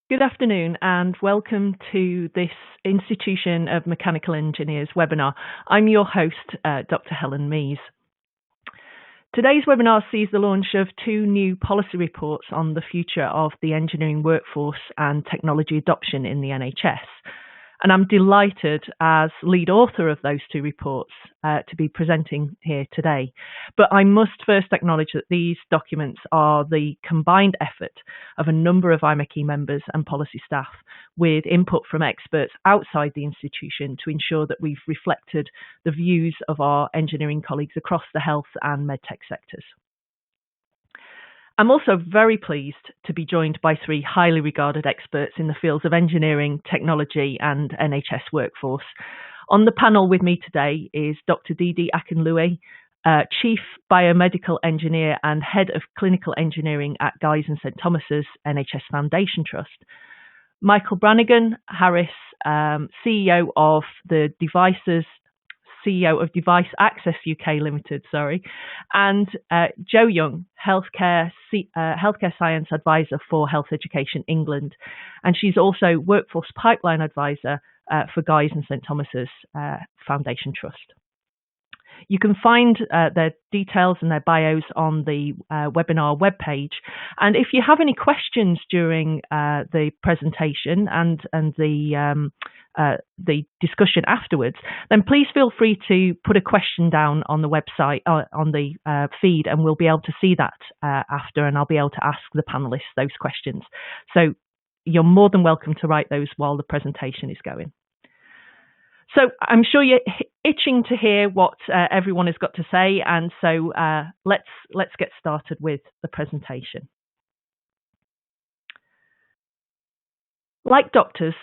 Good afternoon and welcome to this Institution of Mechanical Engineers webinar. I'm your host, Dr. Helen Mees. Today's webinar sees the launch of two new policy reports on the future of the engineering workforce and technology adoption in the NHS. And I'm delighted as lead author of those two reports to be presenting here today. But I must first acknowledge that these documents are the combined effort of a number of IMechE members and policy staff with input from experts outside the institution to ensure that we've reflected the views of our engineering colleagues across the health and medtech sectors. I'm also very pleased to be joined by three highly regarded experts in the fields of engineering, technology and NHS workforce. On the panel with me today is Dr. Didi Akinlue, Chief Biomedical Engineer and Head of Clinical Engineering at Guy's and St Thomas's NHS Foundation Trust. Michael Brannigan Harris, CEO of Device Access UK Limited, and Jo Young, Healthcare Science Advisor for Health Education England, and she's also Workforce Pipeline Advisor for Guy's and St Thomas's Foundation Trust. You can find their details and their bios on the webinar webpage. And if you have any questions during the presentation and the discussion afterwards, then please feel free to put a question down on the website, on the feed, and we'll be able to see that after, and I'll be able to ask the panelists those questions. So you're more than welcome to write those while the presentation is going. So I'm sure you're itching to hear what everyone has got to say, and so let's get started with the presentation. Like doctors,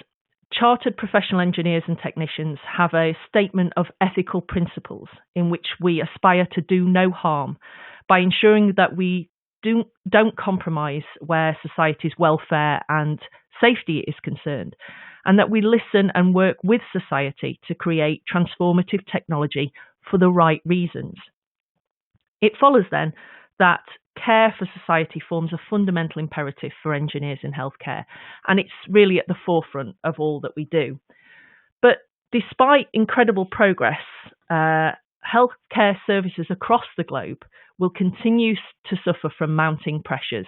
chartered professional engineers and technicians have a statement of ethical principles in which we aspire to do no harm by ensuring that we don't compromise where society's welfare and safety is concerned, and that we listen and work with society to create transformative technology for the right reasons. It follows then that care for society forms a fundamental imperative for engineers in healthcare, and it's really at the forefront of all that we do. But despite incredible progress, healthcare services across the globe will continue to suffer from mounting pressures,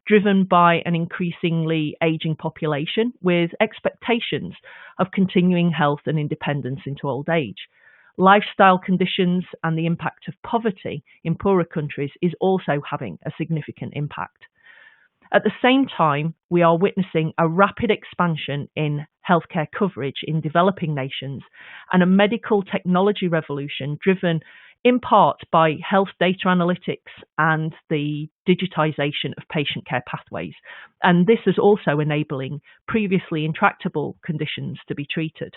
driven by an increasingly aging population with expectations of continuing health and independence into old age. Lifestyle conditions and the impact of poverty in poorer countries is also having a significant impact. At the same time, we are witnessing a rapid expansion in healthcare coverage in developing nations and a medical technology revolution driven in part by health data analytics and the digitization of patient care pathways. And this is also enabling previously intractable conditions to be treated.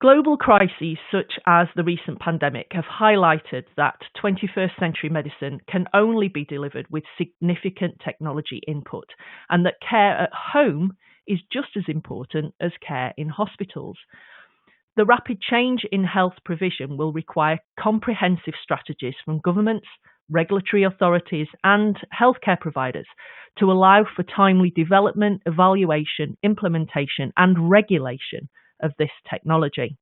Global crises such as the recent pandemic have highlighted that 21st century medicine can only be delivered with significant technology input, and that care at home is just as important as care in hospitals. The rapid change in health provision will require comprehensive strategies from governments, regulatory authorities and healthcare providers to allow for timely development, evaluation, implementation and regulation of this technology.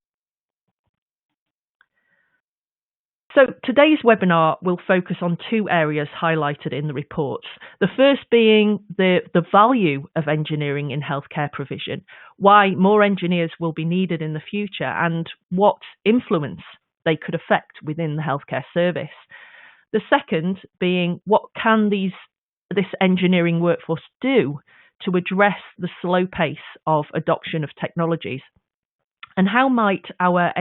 So today's webinar will focus on two areas highlighted in the reports. The first being the value of engineering in healthcare provision, why more engineers will be needed in the future and what influence they could affect within the healthcare service. The second being what can this engineering workforce do to address the slow pace of adoption of technologies, and how might our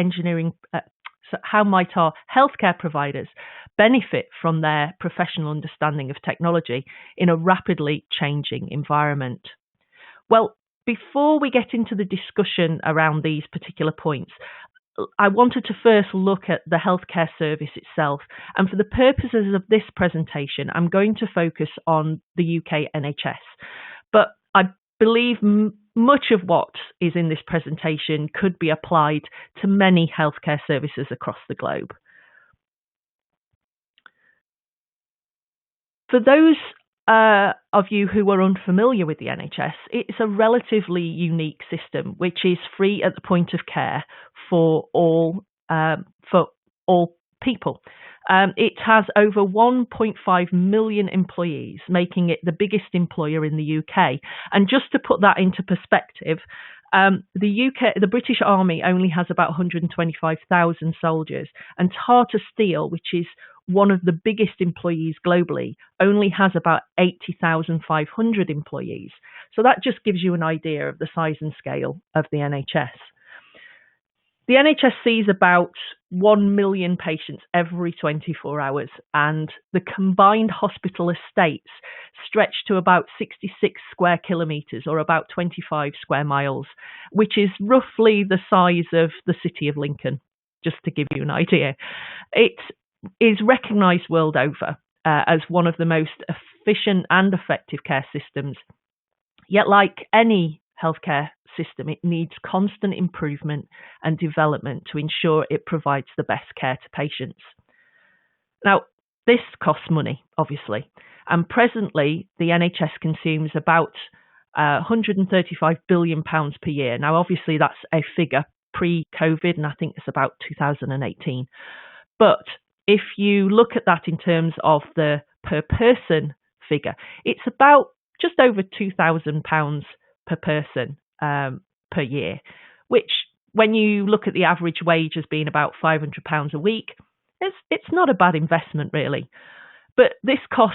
healthcare providers benefit from their professional understanding of technology in a rapidly changing environment? Well, before we get into the discussion around these particular points, I wanted to first look at the healthcare service itself. And for the purposes of this presentation, I'm going to focus on the UK NHS. But I believe much of what is in this presentation could be applied to many healthcare services across the globe. For those of you who are unfamiliar with the NHS, it's a relatively unique system which is free at the point of care for all people. It has over 1.5 million employees, making it the biggest employer in the UK. And just to put that into perspective, the British Army only has about 125,000 soldiers, and Tata Steel, which is one of the biggest employees globally, only has about 80,500 employees. So that just gives you an idea of the size and scale of the NHS. The NHS sees about 1 million patients every 24 hours, and the combined hospital estates stretch to about 66 square kilometres, or about 25 square miles, which is roughly the size of the city of Lincoln, just to give you an idea. It is recognised world over as one of the most efficient and effective care systems. Yet, like any healthcare system, it needs constant improvement and development to ensure it provides the best care to patients. Now, this costs money, obviously, and presently the NHS consumes about £135 billion per year. Now, obviously, that's a figure pre-COVID, and I think it's about 2018. But if you look at that in terms of the per person figure, it's about just over £2,000 per person per year, which, when you look at the average wage as being about £500 a week, it's not a bad investment, really. But this cost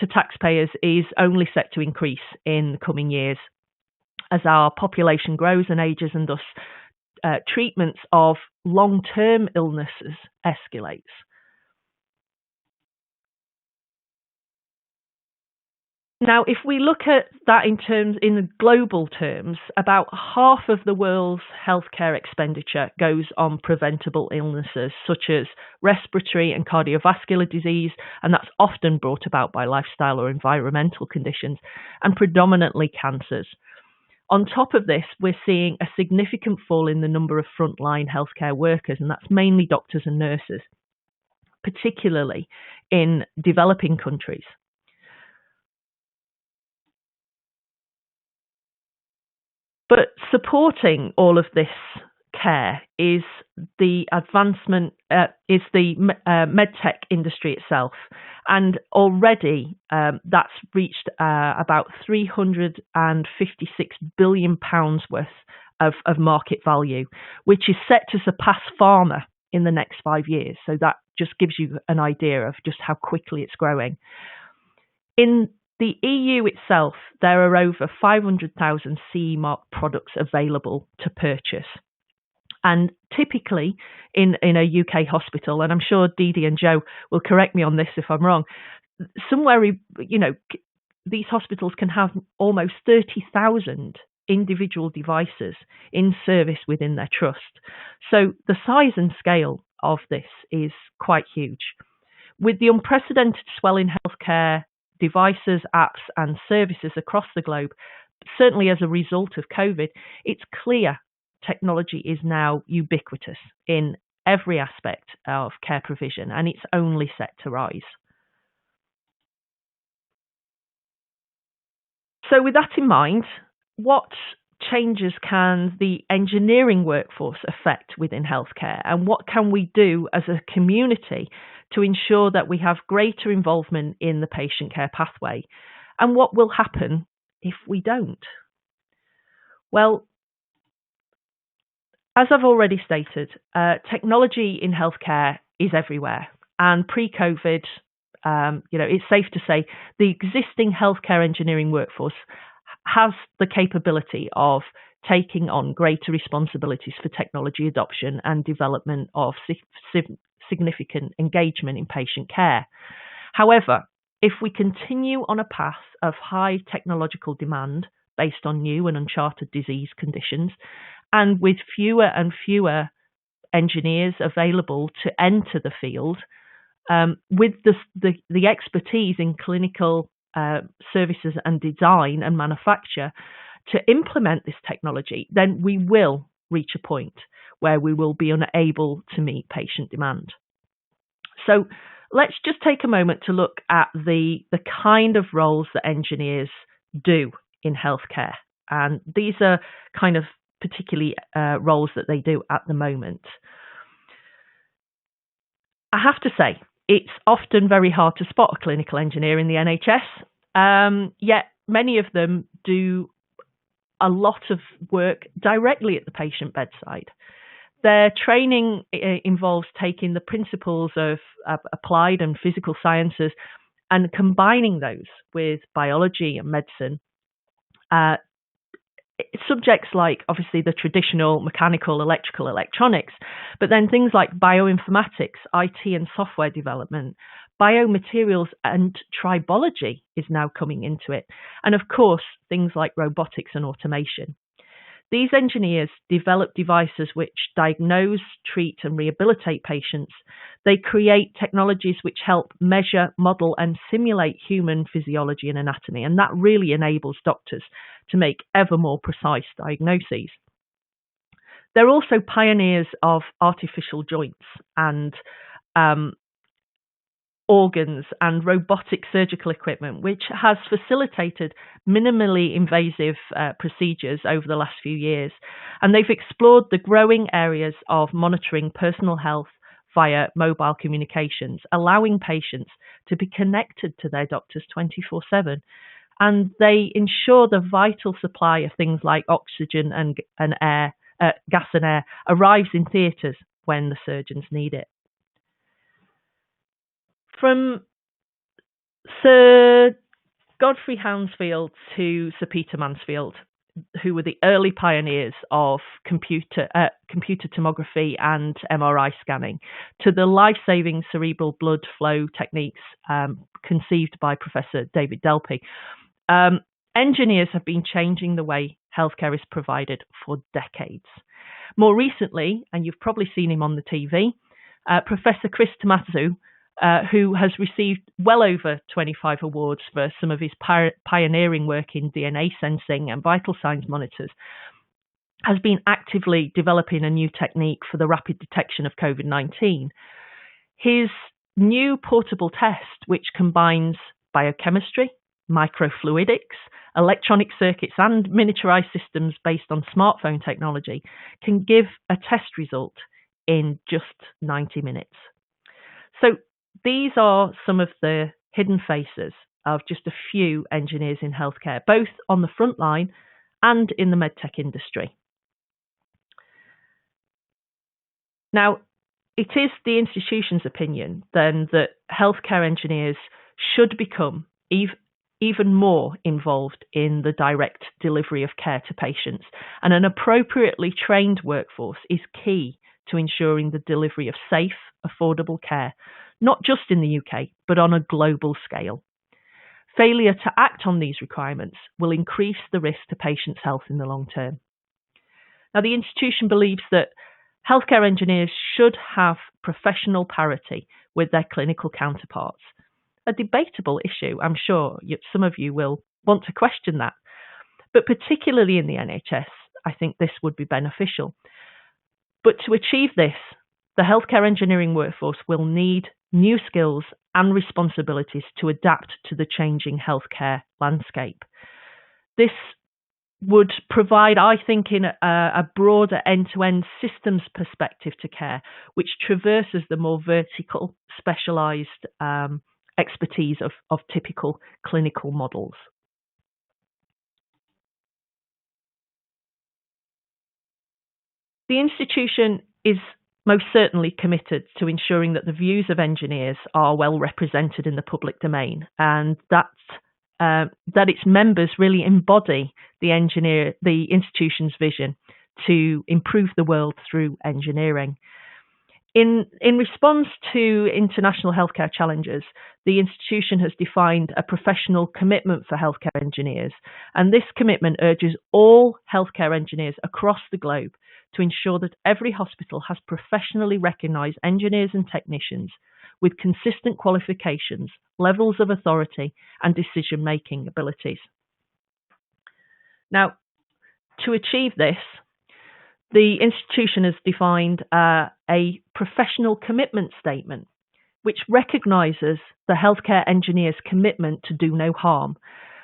to taxpayers is only set to increase in the coming years as our population grows and ages, and thus treatments of long-term illnesses escalates. Now, if we look at that in the global terms, about half of the world's healthcare expenditure goes on preventable illnesses such as respiratory and cardiovascular disease, and that's often brought about by lifestyle or environmental conditions, and predominantly cancers. On top of this, we're seeing a significant fall in the number of frontline healthcare workers, and that's mainly doctors and nurses, particularly in developing countries. But supporting all of this care is the advancement, is the medtech industry itself. And already that's reached about £356 billion worth of market value, which is set to surpass pharma in the next 5 years. So that just gives you an idea of just how quickly it's growing. In the EU itself, there are over 500,000 CE mark products available to purchase. And typically in a UK hospital, and I'm sure Dee Dee and Joe will correct me on this if I'm wrong, somewhere, these hospitals can have almost 30,000 individual devices in service within their trust. So the size and scale of this is quite huge. With the unprecedented swell in healthcare devices, apps and services across the globe, certainly as a result of COVID, it's clear technology is now ubiquitous in every aspect of care provision, and it's only set to rise. So with that in mind, what changes can the engineering workforce affect within healthcare, and what can we do as a community to ensure that we have greater involvement in the patient care pathway? And what will happen if we don't? Well, as I've already stated, technology in healthcare is everywhere. And pre-COVID, it's safe to say the existing healthcare engineering workforce has the capability of taking on greater responsibilities for technology adoption and development of significant engagement in patient care. However, if we continue on a path of high technological demand based on new and uncharted disease conditions, and with fewer and fewer engineers available to enter the field, with the expertise in clinical services and design and manufacture to implement this technology, then we will reach a point where we will be unable to meet patient demand. So let's just take a moment to look at the kind of roles that engineers do in healthcare. And these are kind of particularly roles that they do at the moment. I have to say, it's often very hard to spot a clinical engineer in the NHS, yet many of them do a lot of work directly at the patient bedside. Their training involves taking the principles of applied and physical sciences and combining those with biology and medicine. Subjects like, obviously, the traditional mechanical, electrical, electronics, but then things like bioinformatics, IT and software development, biomaterials and tribology is now coming into it. And of course, things like robotics and automation. These engineers develop devices which diagnose, treat and rehabilitate patients. They create technologies which help measure, model and simulate human physiology and anatomy. And that really enables doctors to make ever more precise diagnoses. They're also pioneers of artificial joints and organs and robotic surgical equipment, which has facilitated minimally invasive procedures over the last few years. And they've explored the growing areas of monitoring personal health via mobile communications, allowing patients to be connected to their doctors 24/7. And they ensure the vital supply of things like oxygen and air, gas and air arrives in theatres when the surgeons need it. From Sir Godfrey Hounsfield to Sir Peter Mansfield, who were the early pioneers of computer tomography and MRI scanning, to the life-saving cerebral blood flow techniques conceived by Professor David Delpy, engineers have been changing the way healthcare is provided for decades. More recently, and you've probably seen him on the TV, Professor Chris Tomatsu, who has received well over 25 awards for some of his pioneering work in DNA sensing and vital signs monitors, has been actively developing a new technique for the rapid detection of COVID-19. His new portable test, which combines biochemistry, microfluidics, electronic circuits and miniaturized systems based on smartphone technology, can give a test result in just 90 minutes. So these are some of the hidden faces of just a few engineers in healthcare, both on the front line and in the medtech industry. Now, it is the institution's opinion then that healthcare engineers should become even more involved in the direct delivery of care to patients, and an appropriately trained workforce is key to ensuring the delivery of safe, affordable care, not just in the UK, but on a global scale. Failure to act on these requirements will increase the risk to patients' health in the long term. Now, the institution believes that healthcare engineers should have professional parity with their clinical counterparts. A debatable issue, I'm sure some of you will want to question that, but particularly in the NHS, I think this would be beneficial. But to achieve this, the healthcare engineering workforce will need new skills and responsibilities to adapt to the changing healthcare landscape. This would provide, I think, in a broader end-to-end systems perspective to care, which traverses the more vertical, specialised expertise of typical clinical models. The institution is most certainly committed to ensuring that the views of engineers are well represented in the public domain, and that its members really embody the institution's vision to improve the world through engineering. In response to international healthcare challenges, the institution has defined a professional commitment for healthcare engineers, and this commitment urges all healthcare engineers across the globe to ensure that every hospital has professionally recognised engineers and technicians with consistent qualifications, levels of authority and decision-making abilities. Now, to achieve this, the institution has defined a professional commitment statement, which recognises the healthcare engineer's commitment to do no harm,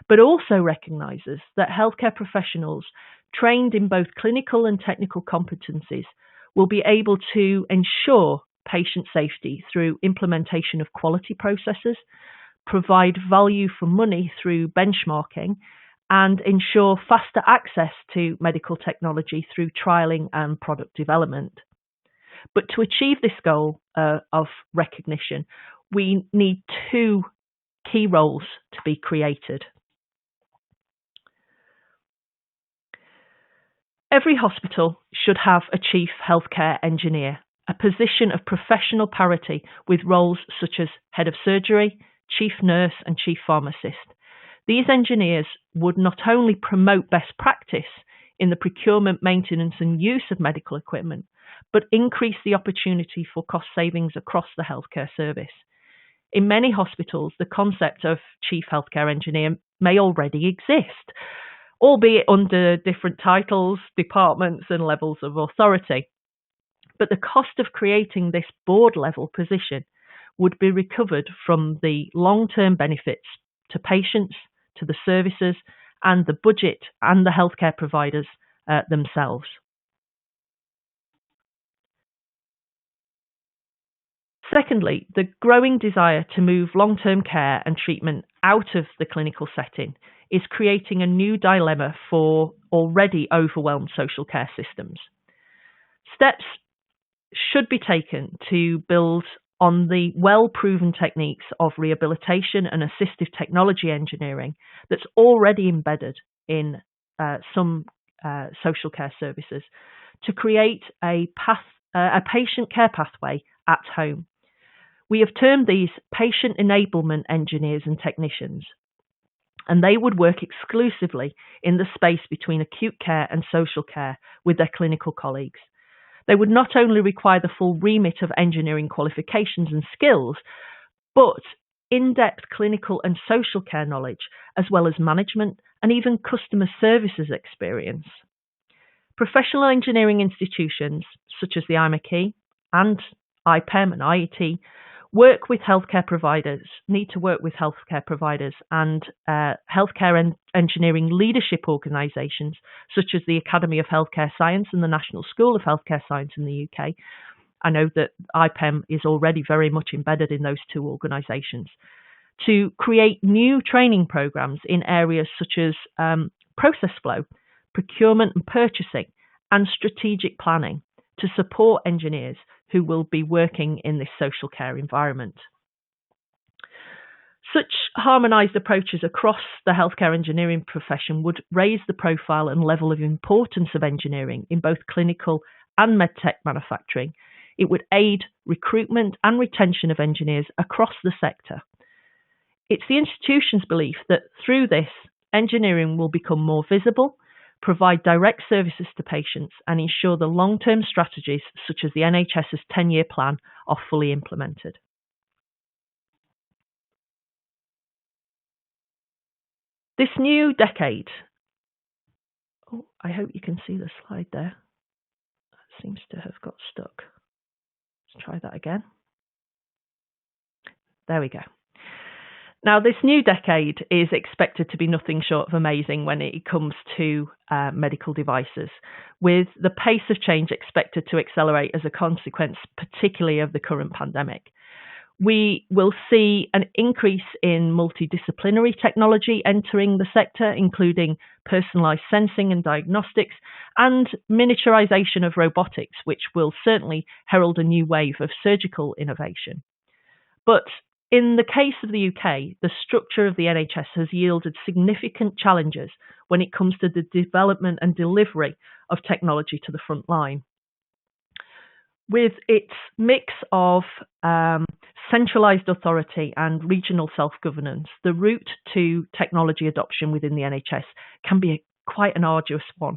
but also recognises that healthcare professionals trained in both clinical and technical competencies will be able to ensure patient safety through implementation of quality processes, provide value for money through benchmarking, and ensure faster access to medical technology through trialling and product development. But to achieve this goal of recognition, we need two key roles to be created. Every hospital should have a chief healthcare engineer, a position of professional parity with roles such as head of surgery, chief nurse, and chief pharmacist. These engineers would not only promote best practice in the procurement, maintenance, and use of medical equipment, but increase the opportunity for cost savings across the healthcare service. In many hospitals, the concept of chief healthcare engineer may already exist, albeit under different titles, departments, and levels of authority. But the cost of creating this board-level position would be recovered from the long-term benefits to patients, to the services, and the budget and the healthcare providers themselves. Secondly, the growing desire to move long-term care and treatment out of the clinical setting is creating a new dilemma for already overwhelmed social care systems. Steps should be taken to build on the well-proven techniques of rehabilitation and assistive technology engineering that's already embedded in some social care services to create a patient care pathway at home. We have termed these patient enablement engineers and technicians, and they would work exclusively in the space between acute care and social care with their clinical colleagues. They would not only require the full remit of engineering qualifications and skills, but in-depth clinical and social care knowledge, as well as management and even customer services experience. Professional engineering institutions, such as the IMechE and IPEM and IET, need to work with healthcare providers and healthcare engineering leadership organisations such as the Academy of Healthcare Science and the National School of Healthcare Science in the UK. I know that IPEM is already very much embedded in those two organisations to create new training programmes in areas such as process flow, procurement and purchasing, and strategic planning to support engineers who will be working in this social care environment. Such harmonised approaches across the healthcare engineering profession would raise the profile and level of importance of engineering in both clinical and medtech manufacturing. It would aid recruitment and retention of engineers across the sector. It's the institution's belief that through this, engineering will become more visible, provide direct services to patients, and ensure the long-term strategies such as the NHS's 10-year plan are fully implemented. This new decade, I hope you can see the slide there. That seems to have got stuck. Let's try that again. There we go. Now, this new decade is expected to be nothing short of amazing when it comes to medical devices, with the pace of change expected to accelerate as a consequence, particularly of the current pandemic. We will see an increase in multidisciplinary technology entering the sector, including personalised sensing and diagnostics, and miniaturisation of robotics, which will certainly herald a new wave of surgical innovation. But in the case of the UK, the structure of the NHS has yielded significant challenges when it comes to the development and delivery of technology to the front line. With its mix of centralised authority and regional self-governance, the route to technology adoption within the NHS can be quite an arduous one.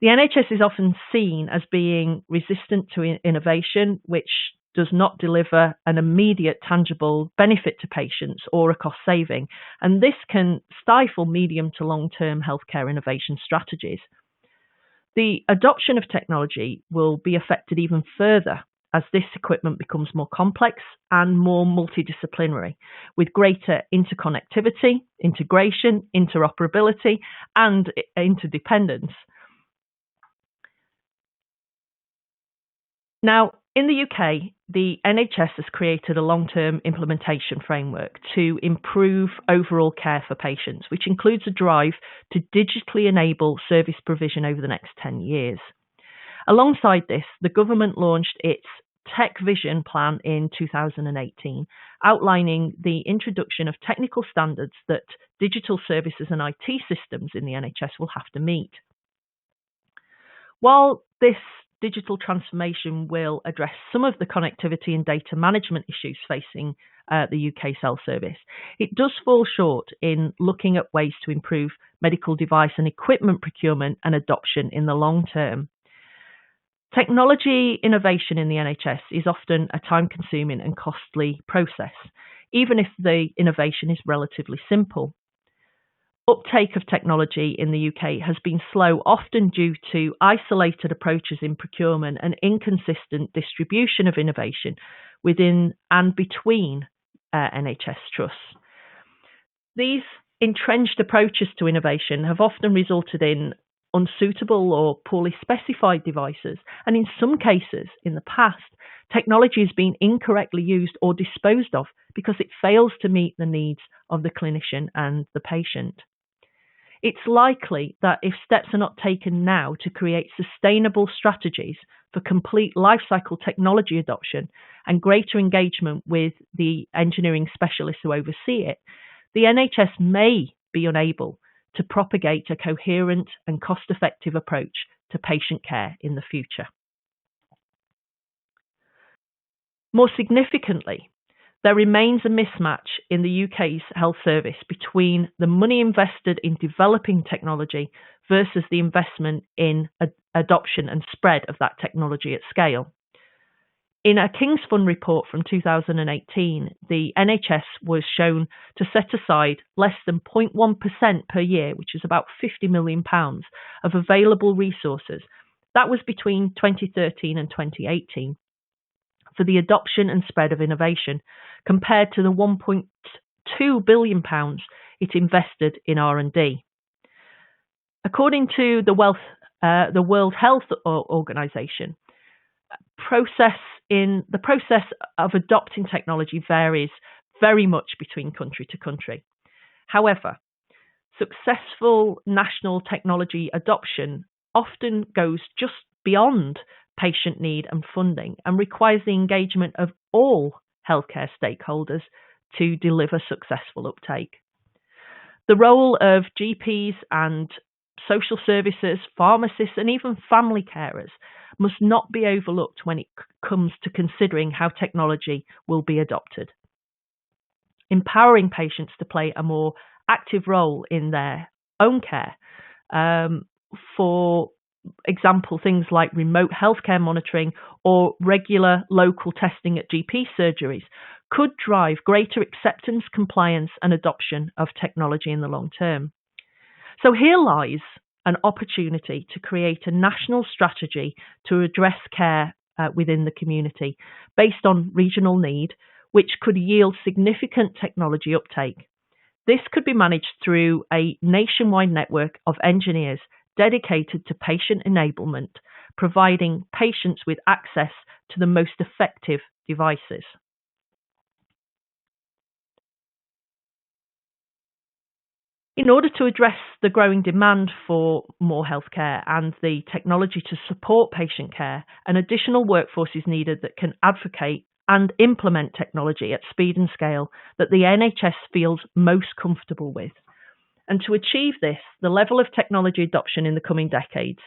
The NHS is often seen as being resistant to innovation, which does not deliver an immediate tangible benefit to patients or a cost saving, and this can stifle medium to long-term healthcare innovation strategies. The adoption of technology will be affected even further as this equipment becomes more complex and more multidisciplinary, with greater interconnectivity, integration, interoperability, and interdependence. Now, in the UK, the NHS has created a long-term implementation framework to improve overall care for patients, which includes a drive to digitally enable service provision over the next 10 years. Alongside this, the government launched its Tech Vision plan in 2018, outlining the introduction of technical standards that digital services and IT systems in the NHS will have to meet. While this digital transformation will address some of the connectivity and data management issues facing the UK's health service, it does fall short in looking at ways to improve medical device and equipment procurement and adoption in the long term. Technology innovation in the NHS is often a time-consuming and costly process, even if the innovation is relatively simple. Uptake of technology in the UK has been slow, often due to isolated approaches in procurement and inconsistent distribution of innovation within and between NHS trusts. These entrenched approaches to innovation have often resulted in unsuitable or poorly specified devices, and in some cases in the past, technology has been incorrectly used or disposed of because it fails to meet the needs of the clinician and the patient. It's likely that if steps are not taken now to create sustainable strategies for complete lifecycle technology adoption and greater engagement with the engineering specialists who oversee it, the NHS may be unable to propagate a coherent and cost-effective approach to patient care in the future. More significantly, there remains a mismatch in the UK's health service between the money invested in developing technology versus the investment in adoption and spread of that technology at scale. In a King's Fund report from 2018, the NHS was shown to set aside less than 0.1% per year, which is about £50 million, of available resources. That was between 2013 and 2018 for the adoption and spread of innovation, compared to the £1.2 billion it invested in R&D. According to the World Health Organization, the process of adopting technology varies very much between country to country. However, successful national technology adoption often goes just beyond patient need and funding and requires the engagement of all healthcare stakeholders to deliver successful uptake. The role of GPs and social services, pharmacists, and even family carers must not be overlooked when it comes to considering how technology will be adopted. Empowering patients to play a more active role in their own care, for example, things like remote healthcare monitoring or regular local testing at GP surgeries, could drive greater acceptance, compliance, and adoption of technology in the long term. So here lies an opportunity to create a national strategy to address care within the community based on regional need, which could yield significant technology uptake. This could be managed through a nationwide network of engineers dedicated to patient enablement, providing patients with access to the most effective devices. In order to address the growing demand for more healthcare and the technology to support patient care, an additional workforce is needed that can advocate and implement technology at speed and scale that the NHS feels most comfortable with. And to achieve this, the level of technology adoption in the coming decades,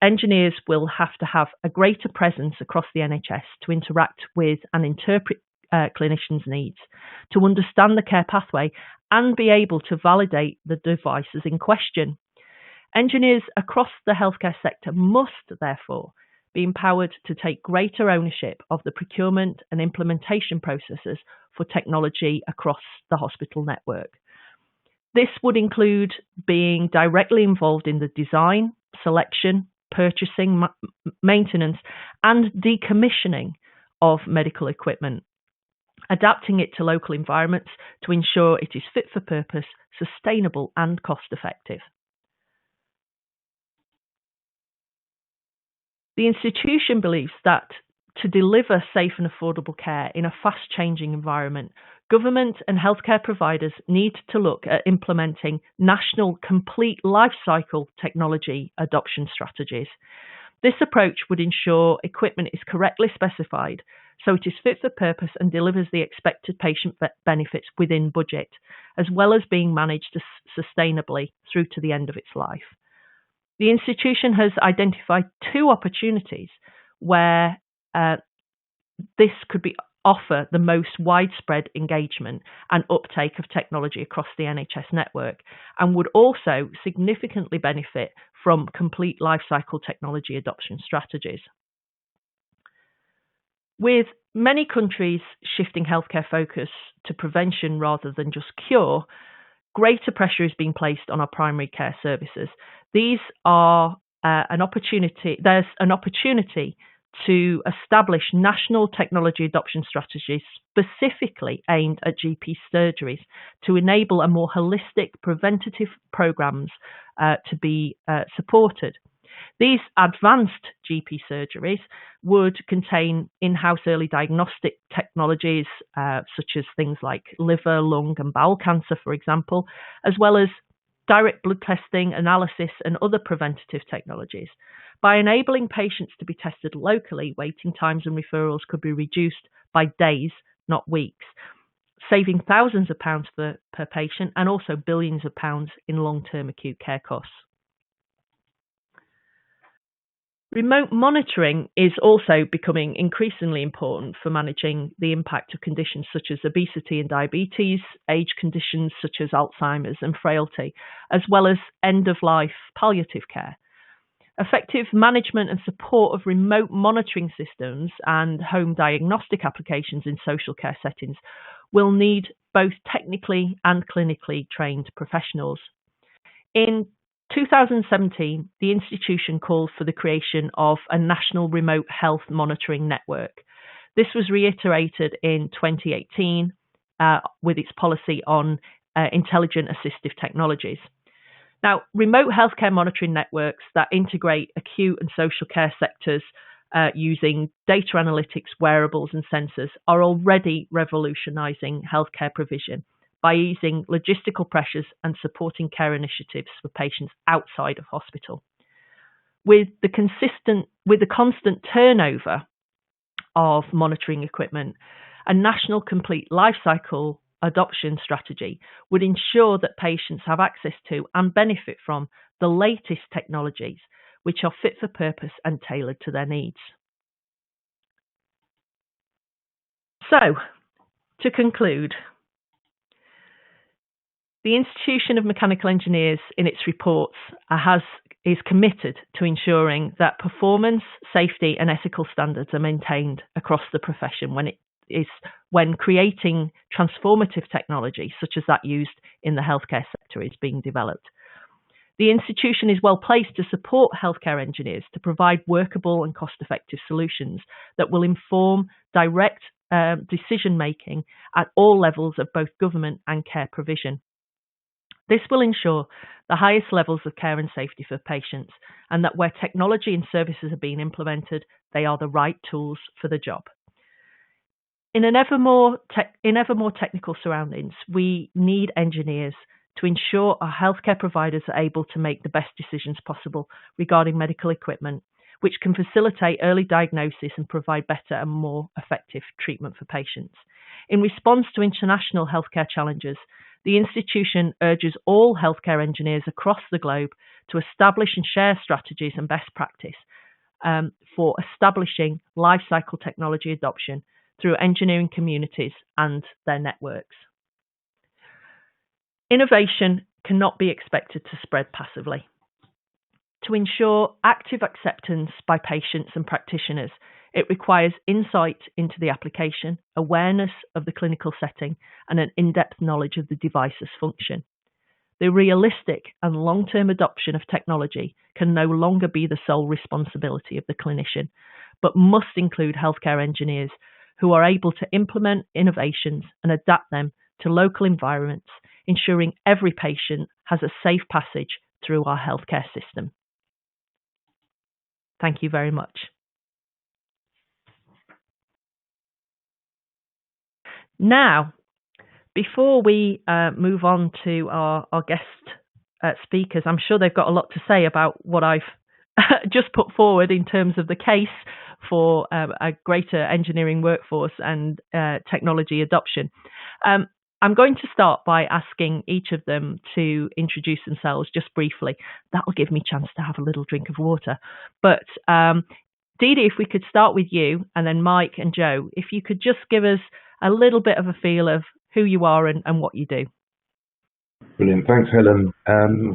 engineers will have to have a greater presence across the NHS to interact with and interpret clinicians' needs, to understand the care pathway and be able to validate the devices in question. Engineers across the healthcare sector must, therefore, be empowered to take greater ownership of the procurement and implementation processes for technology across the hospital network. This would include being directly involved in the design, selection, purchasing, maintenance, and decommissioning of medical equipment, adapting it to local environments to ensure it is fit for purpose, sustainable and cost effective. The institution believes that to deliver safe and affordable care in a fast-changing environment, government and healthcare providers need to look at implementing national complete life cycle technology adoption strategies. This approach would ensure equipment is correctly specified so it is fit for purpose and delivers the expected patient benefits within budget, as well as being managed sustainably through to the end of its life. The institution has identified two opportunities where this could offer the most widespread engagement and uptake of technology across the NHS network, and would also significantly benefit from complete lifecycle technology adoption strategies. With many countries shifting healthcare focus to prevention rather than just cure, greater pressure is being placed on our primary care services. These are there's an opportunity to establish national technology adoption strategies specifically aimed at GP surgeries to enable a more holistic preventative programs to be supported. These advanced GP surgeries would contain in-house early diagnostic technologies such as things like liver, lung and bowel cancer, for example, as well as direct blood testing, analysis and other preventative technologies. By enabling patients to be tested locally, waiting times and referrals could be reduced by days, not weeks, saving thousands of pounds per patient and also billions of pounds in long-term acute care costs. Remote monitoring is also becoming increasingly important for managing the impact of conditions such as obesity and diabetes, age conditions such as Alzheimer's and frailty, as well as end-of-life palliative care. Effective management and support of remote monitoring systems and home diagnostic applications in social care settings will need both technically and clinically trained professionals. In 2017, the institution called for the creation of a national remote health monitoring network. This was reiterated in 2018 with its policy on intelligent assistive technologies. Now, remote healthcare monitoring networks that integrate acute and social care sectors using data analytics, wearables and sensors are already revolutionising healthcare provision by easing logistical pressures and supporting care initiatives for patients outside of hospital. With the constant turnover of monitoring equipment, a national complete lifecycle adoption strategy would ensure that patients have access to and benefit from the latest technologies which are fit for purpose and tailored to their needs. So, to conclude, the Institution of Mechanical Engineers in its reports is committed to ensuring that performance, safety and ethical standards are maintained across the profession when creating transformative technology such as that used in the healthcare sector is being developed. The institution is well placed to support healthcare engineers to provide workable and cost-effective solutions that will inform direct decision making at all levels of both government and care provision. This will ensure the highest levels of care and safety for patients, and that where technology and services are being implemented, they are the right tools for the job. In ever more technical surroundings, we need engineers to ensure our healthcare providers are able to make the best decisions possible regarding medical equipment, which can facilitate early diagnosis and provide better and more effective treatment for patients. In response to international healthcare challenges, the institution urges all healthcare engineers across the globe to establish and share strategies and best practice for establishing life cycle technology adoption through engineering communities and their networks. Innovation cannot be expected to spread passively. To ensure active acceptance by patients and practitioners, it requires insight into the application, awareness of the clinical setting, and an in-depth knowledge of the device's function. The realistic and long-term adoption of technology can no longer be the sole responsibility of the clinician, but must include healthcare engineers who are able to implement innovations and adapt them to local environments, ensuring every patient has a safe passage through our healthcare system. Thank you very much. Now, before we move on to our guest speakers, I'm sure they've got a lot to say about what I've just put forward in terms of the case for a greater engineering workforce and technology adoption. I'm going to start by asking each of them to introduce themselves just briefly. That will give me a chance to have a little drink of water. But Dee Dee, if we could start with you, and then Mike and Joe, if you could just give us a little bit of a feel of who you are and what you do. Brilliant. Thanks, Helen.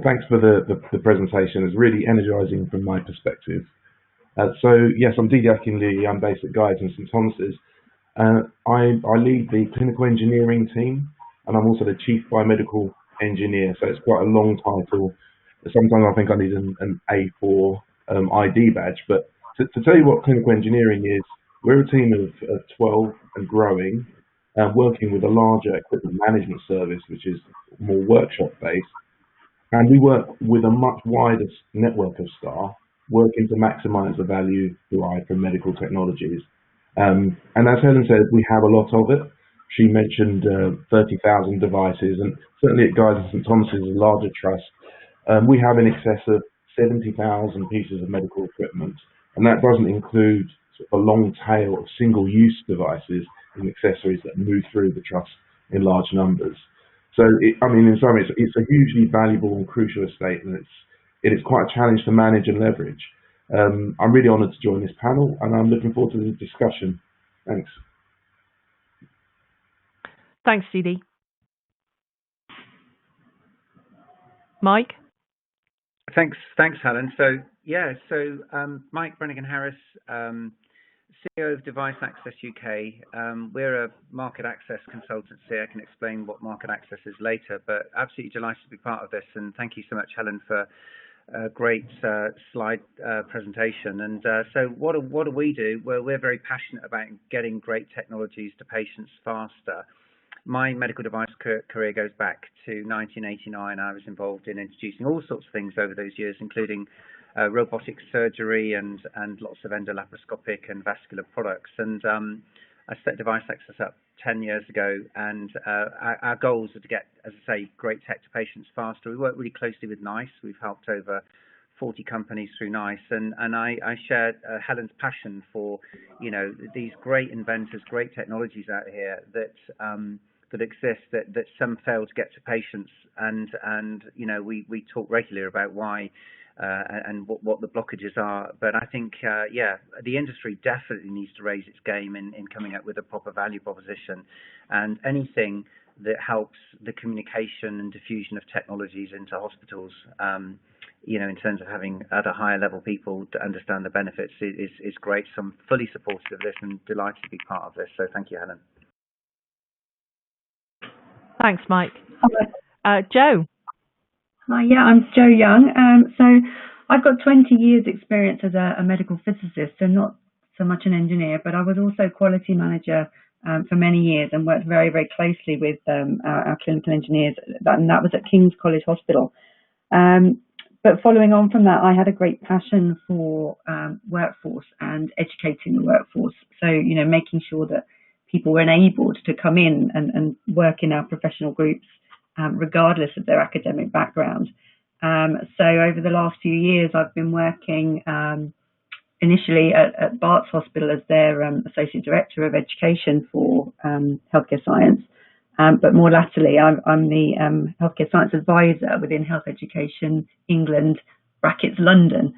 Thanks for the presentation. It's really energising from my perspective. So, yes, I'm Dee Dee Akinley. I'm based at Guy's and St Thomas's. I lead the clinical engineering team, and I'm also the chief biomedical engineer. So it's quite a long title. Sometimes I think I need an A4 ID badge. But to tell you what clinical engineering is, we're a team of 12 and growing, working with a larger equipment management service, which is more workshop-based. And we work with a much wider network of staff, working to maximise the value derived from medical technologies. And as Helen said, we have a lot of it. She mentioned 30,000 devices, and certainly at Guy's and St Thomas's, a larger trust, we have in excess of 70,000 pieces of medical equipment. And that doesn't include a long tail of single-use devices and accessories that move through the trust in large numbers. So, in some ways, it's a hugely valuable and crucial estate, and it is quite a challenge to manage and leverage. I'm really honoured to join this panel, and I'm looking forward to the discussion. Thanks. Thanks, Dee Dee. Mike? Thanks, Helen. Mike Brannigan-Harris, CEO of Device Access UK. We're a market access consultancy. I can explain what market access is later, but absolutely delighted to be part of this. And thank you so much, Helen, for a great slide presentation. And so what do we do? Well, we're very passionate about getting great technologies to patients faster. My medical device career goes back to 1989. I was involved in introducing all sorts of things over those years, including robotic surgery and lots of endolaparoscopic and vascular products. And I set Device Access up 10 years ago, and our goals are to get, as I say, great tech to patients faster. We work really closely with NICE. We've helped over 40 companies through NICE, and I shared Helen's passion for, these great inventors, great technologies out here that exist, that some fail to get to patients, and we talk regularly about why and what the blockages are. But I think the industry definitely needs to raise its game in coming up with a proper value proposition, and anything that helps the communication and diffusion of technologies into hospitals, in terms of having at a higher level people to understand the benefits is great. So I'm fully supportive of this and delighted to be part of this. So thank you, Helen. Thanks, Mike. Joe. Hi, I'm Jo Young. So I've got 20 years experience as a medical physicist, so not so much an engineer, but I was also quality manager for many years and worked very, very closely with our clinical engineers, and that was at King's College Hospital. But following on from that, I had a great passion for workforce and educating the workforce. So, making sure that people were enabled to come in and work in our professional groups, regardless of their academic background. So over the last few years, I've been working initially at Bart's Hospital as their Associate Director of Education for Healthcare Science. But more latterly, I'm the Healthcare Science Advisor within Health Education England, London.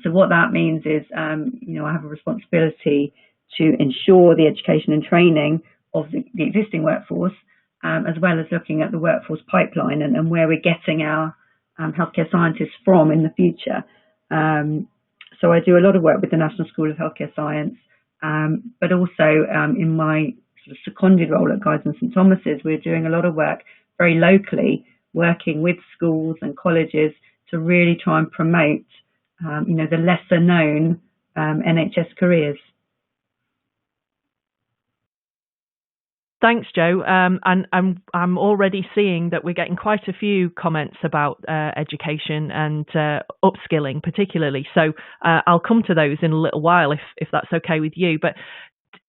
So what that means is, I have a responsibility to ensure the education and training of the existing workforce, as well as looking at the workforce pipeline and where we're getting our healthcare scientists from in the future. So I do a lot of work with the National School of Healthcare Science, but also in my sort of seconded role at Guy's and St Thomas's, we're doing a lot of work very locally, working with schools and colleges to really try and promote, the lesser known NHS careers. Thanks, Joe. And I'm already seeing that we're getting quite a few comments about education and upskilling, particularly. So I'll come to those in a little while, if that's okay with you. But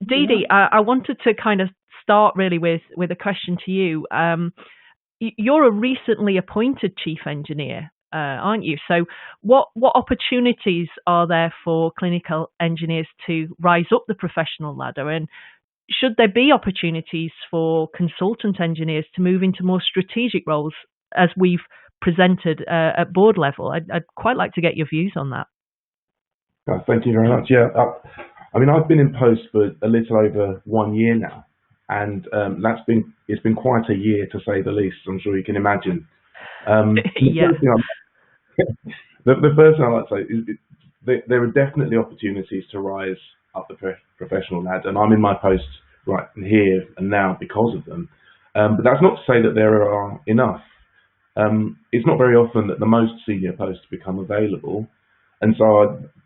Dee, I wanted to kind of start really with a question to you. You're a recently appointed chief engineer, aren't you? So what opportunities are there for clinical engineers to rise up the professional ladder? And should there be opportunities for consultant engineers to move into more strategic roles as we've presented at board level? I'd quite like to get your views on that. Thank you very much. Yeah, I mean, I've been in post for a little over 1 year now, and it's been quite a year, to say the least. I'm sure you can imagine. Yeah. The first thing I'd like to say is there are definitely opportunities to rise up the professional ladder, and I'm in my post right here and now because of them. But that's not to say that there are enough. It's not very often that the most senior posts become available, and so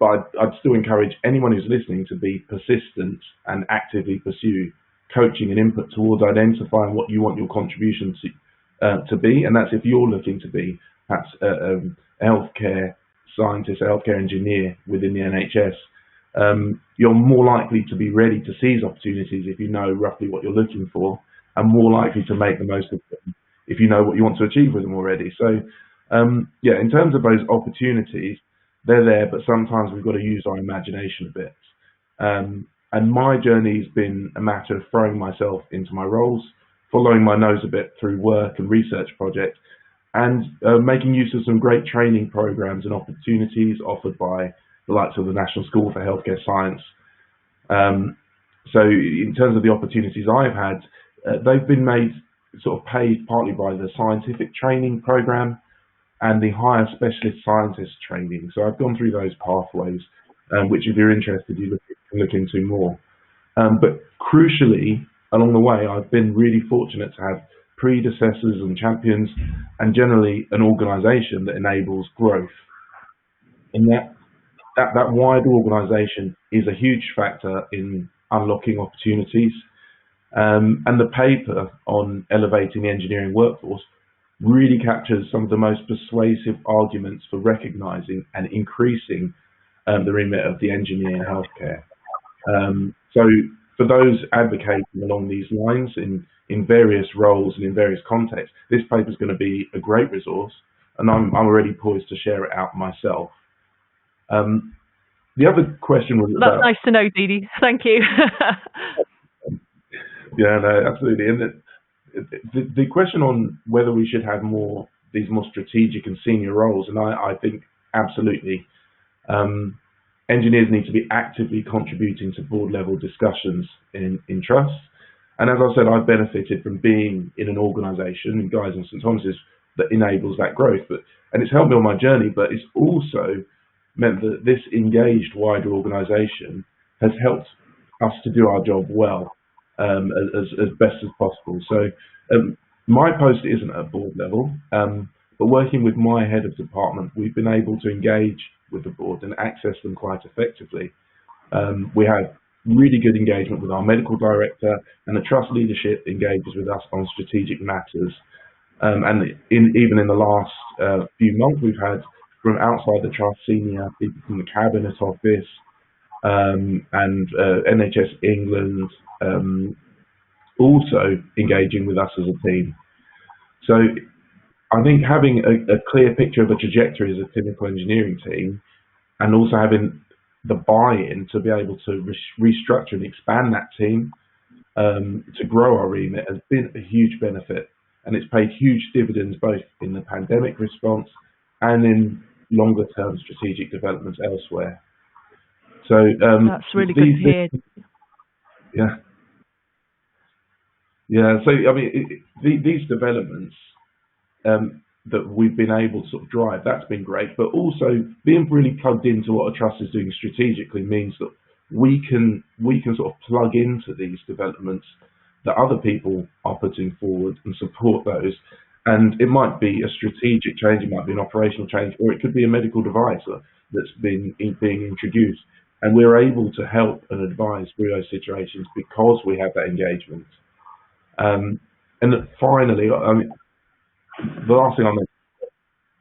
I'd still encourage anyone who's listening to be persistent and actively pursue coaching and input towards identifying what you want your contribution to be, and that's if you're looking to be perhaps a healthcare scientist, a healthcare engineer within the NHS. You're more likely to be ready to seize opportunities if you know roughly what you're looking for, and more likely to make the most of them if you know what you want to achieve with them already. So, yeah, in terms of those opportunities, they're there, but sometimes we've got to use our imagination a bit. And my journey's been a matter of throwing myself into my roles, following my nose a bit through work and research projects, and making use of some great training programs and opportunities offered by the likes of the National School for Healthcare Science. So in terms of the opportunities I've had, they've been made sort of paid partly by the scientific training program and the higher specialist scientist training. So I've gone through those pathways, which if you're interested, you can look into more. But crucially, along the way, I've been really fortunate to have predecessors and champions, and generally an organisation that enables growth. And that wider organisation is a huge factor in unlocking opportunities. And the paper on elevating the engineering workforce really captures some of the most persuasive arguments for recognising and increasing the remit of the engineer in healthcare. So for those advocating along these lines in various roles and in various contexts, this paper is going to be a great resource, and I'm already poised to share it out myself. The other question was That's nice to know, Dee. Thank you. Yeah, no, absolutely. And the question on whether we should have these more strategic and senior roles, and I think absolutely. Engineers need to be actively contributing to board level discussions in trusts. And as I said, I've benefited from being in an organisation, in Guy's and St Thomas's, that enables that growth. And it's helped me on my journey, but it's also meant that this engaged wider organisation has helped us to do our job well, as best as possible. So my post isn't at board level, but working with my head of department, we've been able to engage with the board and access them quite effectively. We have really good engagement with our medical director, and the trust leadership engages with us on strategic matters. And even in the last few months, we've had from outside the trust senior people from the Cabinet Office and NHS England also engaging with us as a team. So I think having a clear picture of the trajectory as a clinical engineering team, and also having the buy-in to be able to restructure and expand that team to grow our remit has been a huge benefit, and it's paid huge dividends both in the pandemic response and in longer-term strategic developments elsewhere. So that's really good to hear. Yeah. So I mean, these developments that we've been able to sort of drive, that's been great. But also being really plugged into what a trust is doing strategically means that we can sort of plug into these developments that other people are putting forward and support those. And it might be a strategic change, it might be an operational change, or it could be a medical device that's being introduced. And we're able to help and advise through those situations because we have that engagement. And finally, I mean, the last thing I mentioned,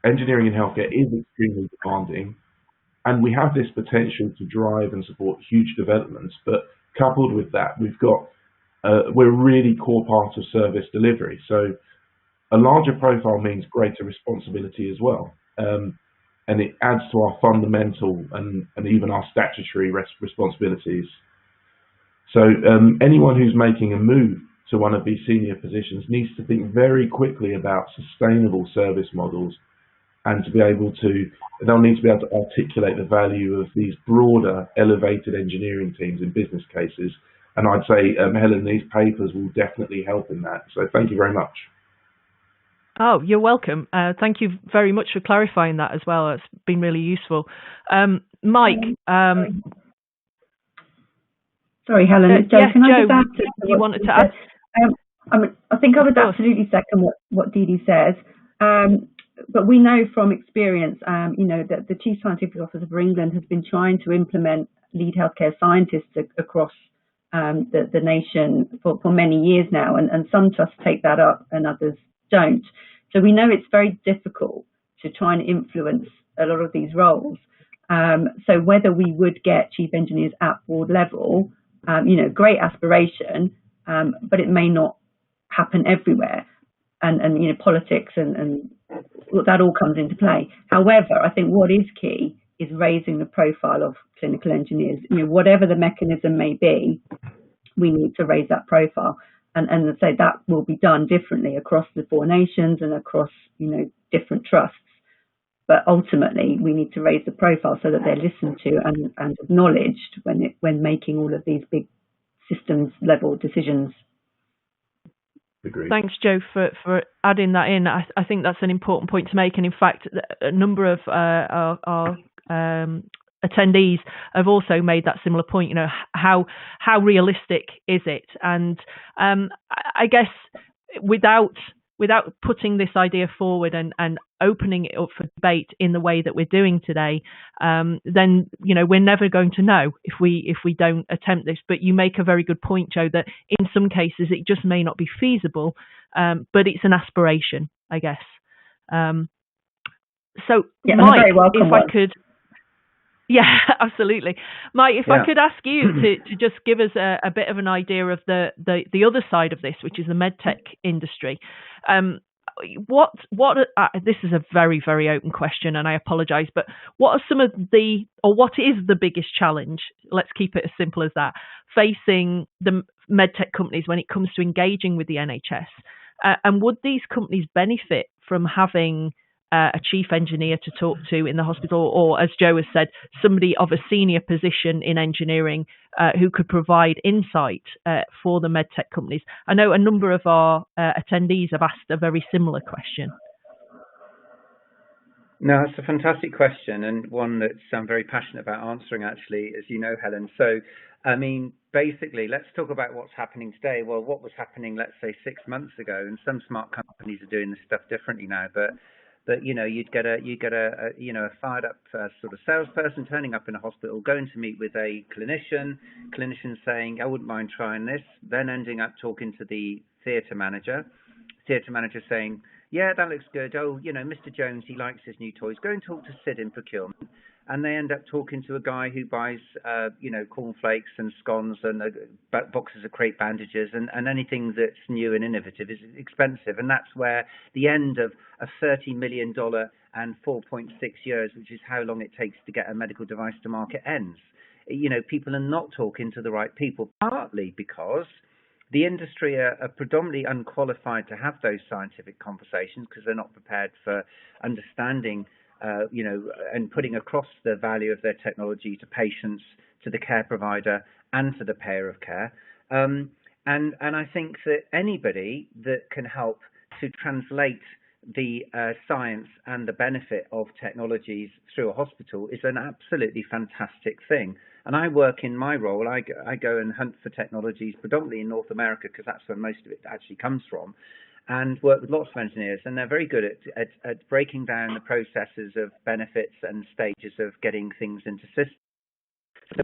engineering in healthcare is extremely demanding, and we have this potential to drive and support huge developments. But coupled with that, we're a really core part of service delivery. So a larger profile means greater responsibility as well. And it adds to our fundamental and even our statutory responsibilities. So anyone who's making a move to one of these senior positions needs to think very quickly about sustainable service models, and they'll need to be able to articulate the value of these broader, elevated engineering teams in business cases. And I'd say, Helen, these papers will definitely help in that. So thank you very much. Oh, you're welcome. Thank you very much for clarifying that as well. It's been really useful. Mike. Sorry, Helen. It's Joe. Can I just add to you wanted to add? I think I would absolutely second what Dee Dee says. But we know from experience, that the Chief Scientific Officer for England has been trying to implement lead healthcare scientists across the nation for many years now, and some trusts take that up and others don't. So we know it's very difficult to try and influence a lot of these roles. So whether we would get chief engineers at board level, great aspiration, but it may not happen everywhere. And politics and that all comes into play. However, I think what is key is raising the profile of clinical engineers. Whatever the mechanism may be, we need to raise that profile. And I'd say that will be done differently across the 4 nations and across, different trusts. But ultimately, we need to raise the profile so that they're listened to and acknowledged when making all of these big systems level decisions. Agreed. Thanks, Joe, for adding that in. I think that's an important point to make. And in fact, a number of our attendees have also made that similar point. How realistic is it? And I guess without putting this idea forward and opening it up for debate in the way that we're doing today, then we're never going to know if we don't attempt this. But you make a very good point, Joe, that in some cases it just may not be feasible, but it's an aspiration, I guess. So, yeah, Mike, if I could. Yeah, absolutely. Mike, if I could ask you to just give us a bit of an idea of the other side of this, which is the medtech industry. This is a very, very open question, and I apologise, but what is the biggest challenge? Let's keep it as simple as that, facing the medtech companies when it comes to engaging with the NHS. And would these companies benefit from having a chief engineer to talk to in the hospital, or, as Joe has said, somebody of a senior position in engineering who could provide insight for the medtech companies? I know a number of our attendees have asked a very similar question. No, it's a fantastic question, and one that I'm very passionate about answering, actually, as you know, Helen. So, I mean, basically, let's talk about what's happening today. Well, what was happening, let's say, 6 months ago, and some smart companies are doing this stuff differently now, but you'd get a fired up sort of salesperson turning up in a hospital, going to meet with a clinician saying, I wouldn't mind trying this, then ending up talking to the theatre manager saying, yeah, that looks good. Oh, Mr. Jones, he likes his new toys. Go and talk to Sid in procurement. And they end up talking to a guy who buys, cornflakes and scones and boxes of crepe bandages, and anything that's new and innovative is expensive. And that's where the end of a $30 million and 4.6 years, which is how long it takes to get a medical device to market, ends. People are not talking to the right people, partly because the industry are predominantly unqualified to have those scientific conversations because they're not prepared for understanding and putting across the value of their technology to patients, to the care provider, and to the payer of care. And I think that anybody that can help to translate the science and the benefit of technologies through a hospital is an absolutely fantastic thing. And I work in my role, I go and hunt for technologies predominantly in North America because that's where most of it actually comes from, and work with lots of engineers, and they're very good at breaking down the processes of benefits and stages of getting things into systems. So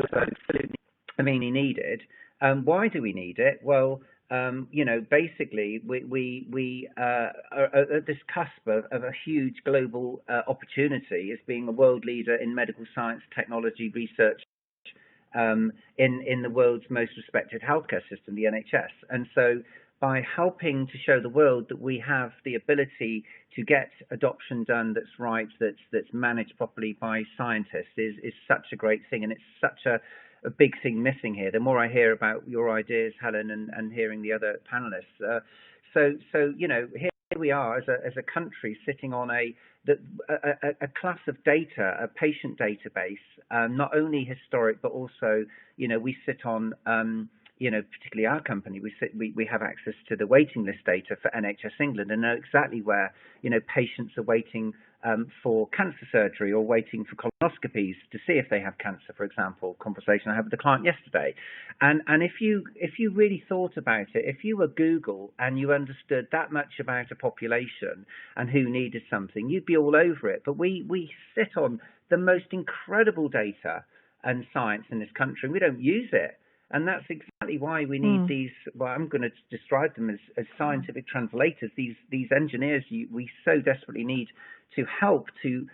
absolutely needed. Why do we need it? Well, basically we are at this cusp of a huge global opportunity as being a world leader in medical science, technology, research, in the world's most respected healthcare system, the NHS. And so by helping to show the world that we have the ability to get adoption done that's right, that's managed properly by scientists is such a great thing, and it's such a big thing missing here. The more I hear about your ideas, Helen, and hearing the other panelists, so here we are as a country sitting on a class of data, a patient database, not only historic but also we sit on particularly our company, we have access to the waiting list data for NHS England and know exactly where patients are waiting for cancer surgery or waiting for colonoscopies to see if they have cancer, for example. Conversation I had with the client yesterday, and if you really thought about it, if you were Google and you understood that much about a population and who needed something, you'd be all over it. But we sit on the most incredible data and science in this country, and we don't use it. And that's exactly why we need these, well, I'm going to describe them as scientific translators, these engineers we so desperately need to help to